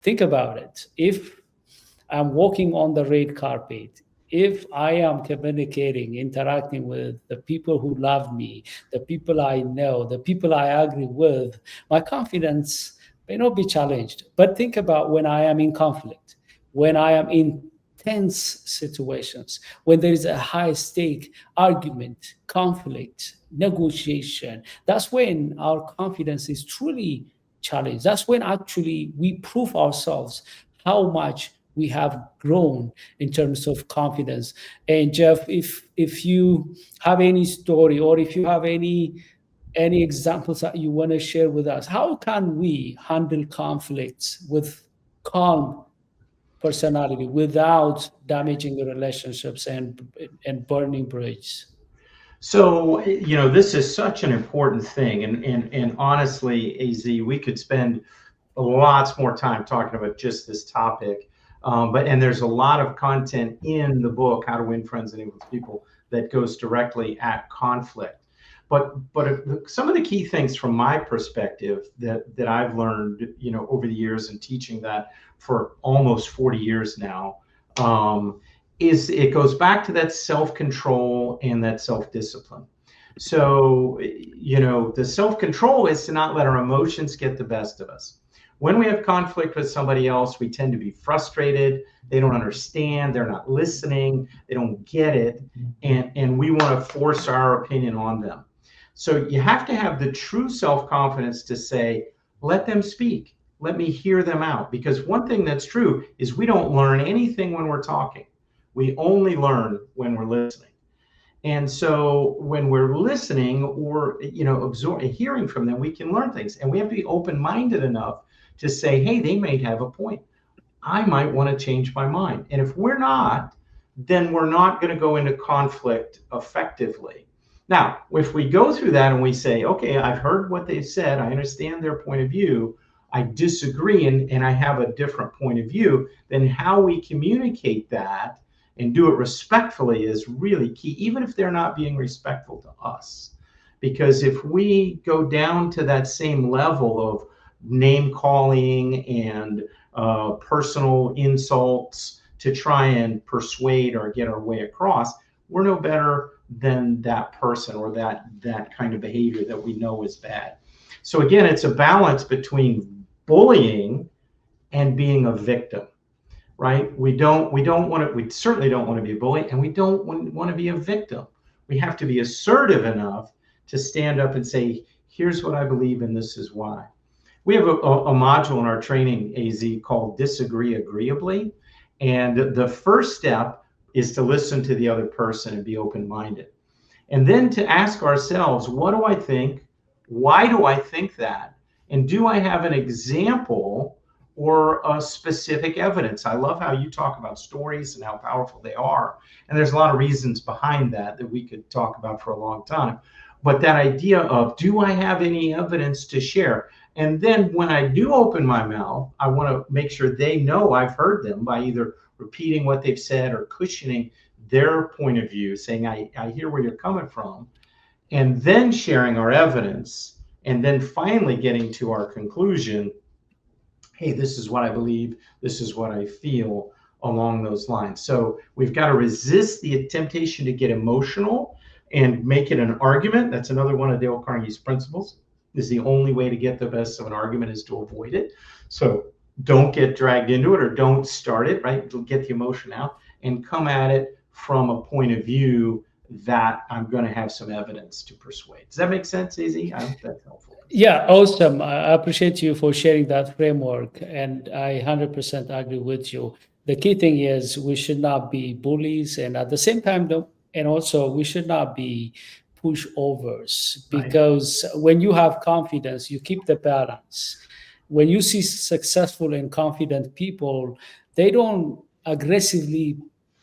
Think about it. If I'm walking on the red carpet, if I am communicating, interacting with the people who love me, the people I know, the people I agree with, my confidence may not be challenged. But think about when I am in conflict, when I am in tense situations, when there is a high stake argument, conflict, negotiation. That's when our confidence is truly challenged. That's when actually we prove ourselves how much we have grown in terms of confidence. And Jeff, if you have any story or if you have any examples that you want to share with us, how can we handle conflicts with calm personality without damaging the relationships and burning bridges? So, this is such an important thing. And honestly, AZ, we could spend lots more time talking about just this topic. And there's a lot of content in the book, How to Win Friends and Influence People, that goes directly at conflict. But some of the key things from my perspective that I've learned, over the years and teaching that for almost 40 years now, is it goes back to that self-control and that self-discipline. So, the self-control is to not let our emotions get the best of us. When we have conflict with somebody else, we tend to be frustrated. They don't understand. They're not listening. They don't get it. And we want to force our opinion on them. So you have to have the true self-confidence to say, let them speak. Let me hear them out. Because one thing that's true is we don't learn anything when we're talking. We only learn when we're listening. And so when we're listening or, hearing from them, we can learn things. And we have to be open-minded enough to say, hey, they may have a point. I might want to change my mind. And if we're not, then we're not going to go into conflict effectively. Now, if we go through that and we say, okay, I've heard what they've said, I understand their point of view, I disagree and I have a different point of view, then how we communicate that and do it respectfully is really key, even if they're not being respectful to us. Because if we go down to that same level of name calling and personal insults to try and persuade or get our way across, we're no better than that person or that kind of behavior that we know is bad. So again, it's a balance between bullying and being a victim, right? We certainly don't want to be a bully, and we don't want to be a victim. We have to be assertive enough to stand up and say, here's what I believe and this is why. We have a module in our training, AZ, called Disagree Agreeably. And the first step is to listen to the other person and be open-minded. And then to ask ourselves, what do I think? Why do I think that? And do I have an example or a specific evidence? I love how you talk about stories and how powerful they are. And there's a lot of reasons behind that we could talk about for a long time. But that idea of, do I have any evidence to share? And then when I do open my mouth, I want to make sure they know I've heard them by either repeating what they've said or cushioning their point of view, saying, I hear where you're coming from, and then sharing our evidence, and then finally getting to our conclusion, hey, this is what I believe, this is what I feel, along those lines. So we've got to resist the temptation to get emotional and make it an argument. That's another one of Dale Carnegie's principles. Is the only way to get the best of an argument is to avoid it. So don't get dragged into it or don't start it, right? Get the emotion out and come at it from a point of view that I'm going to have some evidence to persuade. Does that make sense, AZ? I hope that's helpful. Yeah, awesome. I appreciate you for sharing that framework, and I 100% agree with you. The key thing is we should not be bullies, and at the same time, and also we should not be pushovers, Right. because when you have confidence, you keep the balance. When you see successful and confident people, they don't aggressively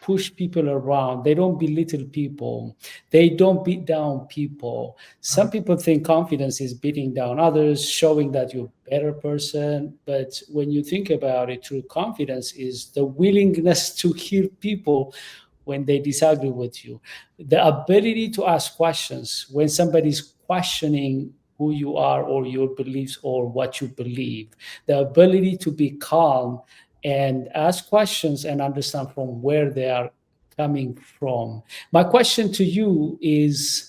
push people around. They don't belittle people. They don't beat down people. Some people think confidence is beating down others, showing that you're a better person. But when you think about it, true confidence is the willingness to hear people when they disagree with you, the ability to ask questions when somebody's questioning who you are or your beliefs or what you believe. The ability to be calm and ask questions and understand from where they are coming from. My question to you is,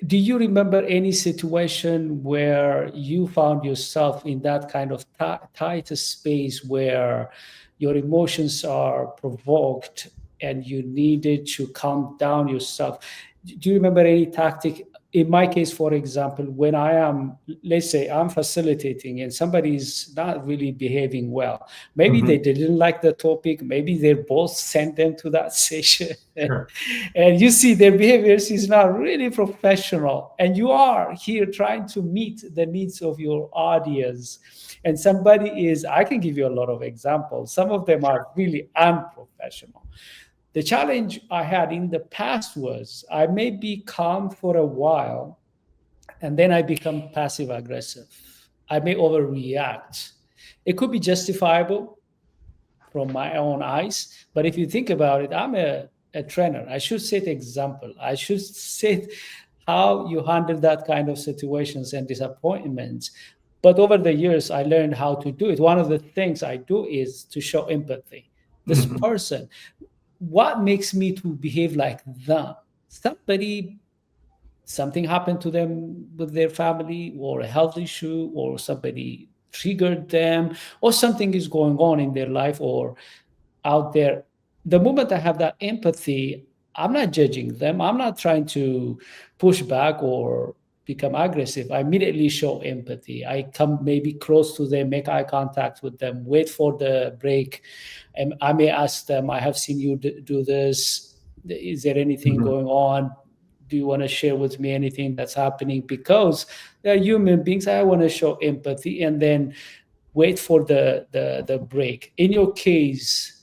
do you remember any situation where you found yourself in that kind of tight space where your emotions are provoked and you needed to calm down yourself? Do you remember any tactic? In my case, for example, when I am, let's say I'm facilitating and somebody's not really behaving well, maybe they didn't like the topic, maybe their boss sent them to that session. Sure. And you see their behaviors is not really professional, and you are here trying to meet the needs of your audience, and somebody is, I can give you a lot of examples, some of them are really unprofessional. The challenge I had in the past was I may be calm for a while and then I become passive aggressive. I may overreact. It could be justifiable from my own eyes, but if you think about it, I'm a trainer. I should set example. I should set how you handle that kind of situations and disappointments. But over the years, I learned how to do it. One of the things I do is to show empathy. This person, what makes me to behave like them? Something happened to them with their family, or a health issue, or somebody triggered them, or something is going on in their life or out there. The moment I have that empathy, I'm not judging them. I'm not trying to push back or become aggressive. I immediately show empathy. I come maybe close to them, make eye contact with them, wait for the break. And I may ask them, I have seen you do this. Is there anything going on? Do you want to share with me anything that's happening? Because they're human beings. I want to show empathy and then wait for the break. In your case,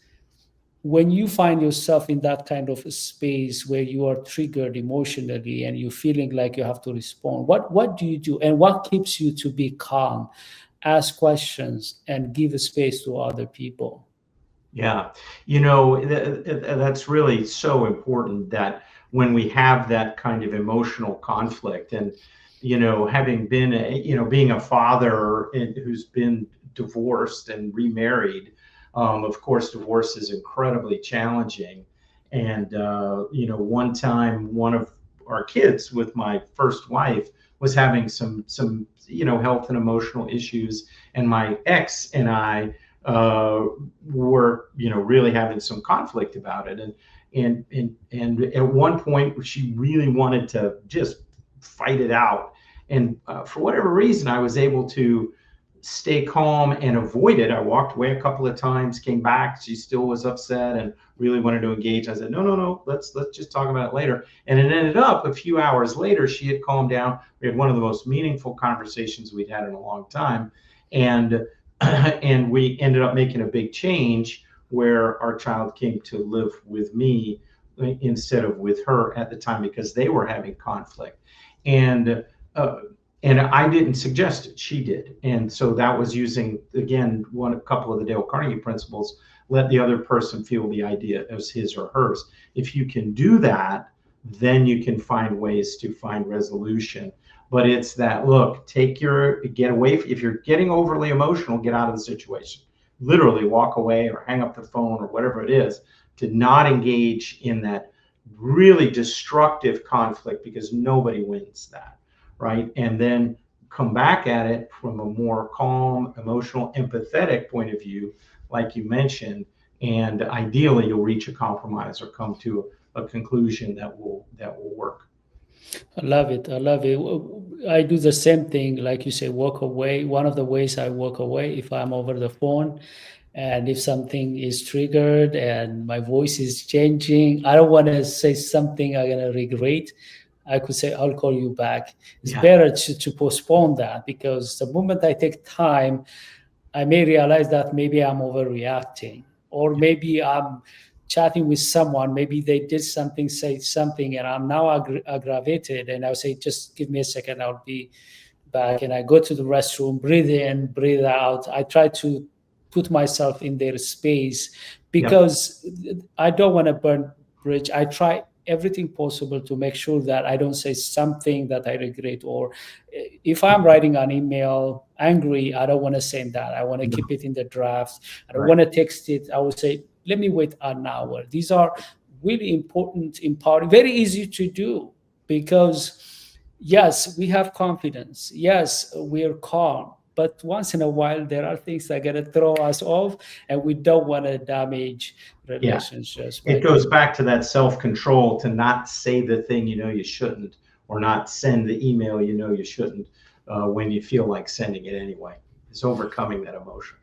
when you find yourself in that kind of a space where you are triggered emotionally and you're feeling like you have to respond, what do you do? And what keeps you to be calm, ask questions, and give a space to other people? Yeah, that's really so important, that when we have that kind of emotional conflict, and having been being a father who's been divorced and remarried, of course divorce is incredibly challenging. And one time, one of our kids with my first wife was having some health and emotional issues, and my ex and I were really having some conflict about it. And at one point she really wanted to just fight it out, and for whatever reason I was able to stay calm and avoid it. I walked away a couple of times, came back, she still was upset and really wanted to engage. I said, no, let's just talk about it later. And it ended up a few hours later she had calmed down. We had one of the most meaningful conversations we'd had in a long time, and and we ended up making a big change where our child came to live with me instead of with her at the time, because they were having conflict. And I didn't suggest it, she did. And so that was using, again, a couple of the Dale Carnegie principles: let the other person feel the idea as his or hers. If you can do that, then you can find ways to find resolution. But it's that, look, get away. If you're getting overly emotional, get out of the situation. Literally walk away or hang up the phone or whatever it is, to not engage in that really destructive conflict, because nobody wins that, right? And then come back at it from a more calm, emotional, empathetic point of view, like you mentioned, and ideally you'll reach a compromise or come to a conclusion that will work. I love it. I love it. I do the same thing, like you say, walk away. One of the ways I walk away, if I'm over the phone and if something is triggered and my voice is changing, I don't want to say something I'm going to regret. I could say, I'll call you back. It's better to postpone that, because the moment I take time, I may realize that maybe I'm overreacting, or maybe I'm chatting with someone, maybe they did something, say something, and I'm now aggravated, and I'll say, just give me a second, I'll be back. And I go to the restroom, breathe in, breathe out. I try to put myself in their space, because I don't want to burn bridge. I try everything possible to make sure that I don't say something that I regret. Or if I'm writing an email angry, I don't want to send that. I want to keep it in the draft. I don't want to text it. I would say, let me wait an hour. These are really important, empowering, very easy to do, because yes, we have confidence. Yes, we're calm. But once in a while, there are things that are going to throw us off, and we don't want to damage relationships. It goes back to that self-control, to not say the thing you know you shouldn't, or not send the email you know you shouldn't when you feel like sending it anyway. It's overcoming that emotion.